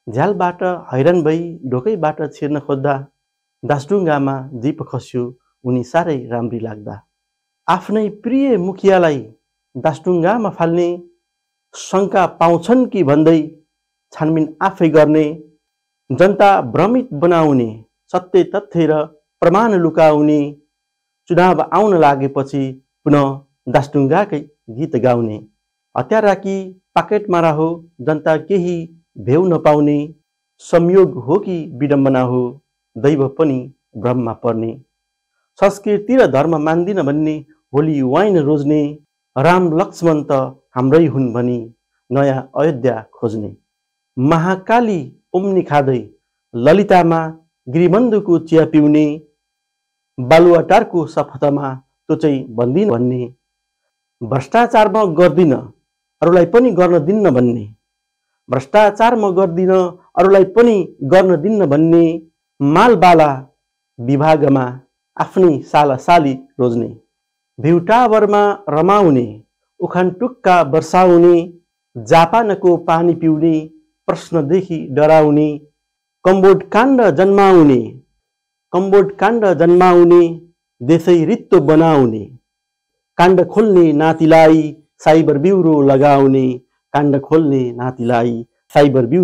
झ्यालबाट हैरान भई ढोकैबाट छिर्न खोज्दा दासढुङ्गामा जीप खस्यो उनी साह्रै राम्री लाग्दा। आफ्नै प्रिय मुखियालाई दासढुङ्गामा फाल्ने शङ्का पाउँछन् कि भन्दै छानबिन आफै गर्ने, जनता भ्रमित बनाउने, सत्य तथ्य र प्रमाण लुकाउने, चुनाव आउन लागेपछि पुनः दासढुङ्गाकै गीत गाउने। हतियार राखी पाकेटमा राहो जनता केही भेउ नपाउने, संयोग हो कि विडम्बना हो दैव पनि भ्रममा पर्ने। संस्कृति र धर्म मान्दिन भन्ने होली वाइन रोज्ने, राम लक्ष्मण त हाम्रै हुन् भनी नयाँ अयोध्या खोज्ने। महाकाली उम्नी खाँदै ललितामा गिरिबन्धुको चिया पिउने, बालुवाटारको सफलतामा त्यो चाहिँ बन्दिन भन्ने। भ्रष्टाचार म गर्दिन अरूलाई पनि गर्न दिन्न भन्ने, भ्रष्टाचार म गर्दिन अरूलाई पनि गर्न दिन्न भन्ने। मालबाला विभागमा आफ्नै सालासाली रोज्ने, भ्यू टावरमा रमाउने, उखानटुक्का वर्षाउने, जापानको पानी पिउने, प्रश्नदेखि डराउने, कम्बोड काण्ड जन्माउने, देशै रित्तो बनाउने, काण्ड खोल्ने नातिलाई साइबर ब्युरो लगाउने, काण्ड खोल्ने नातिलाई साइबर ब्युरो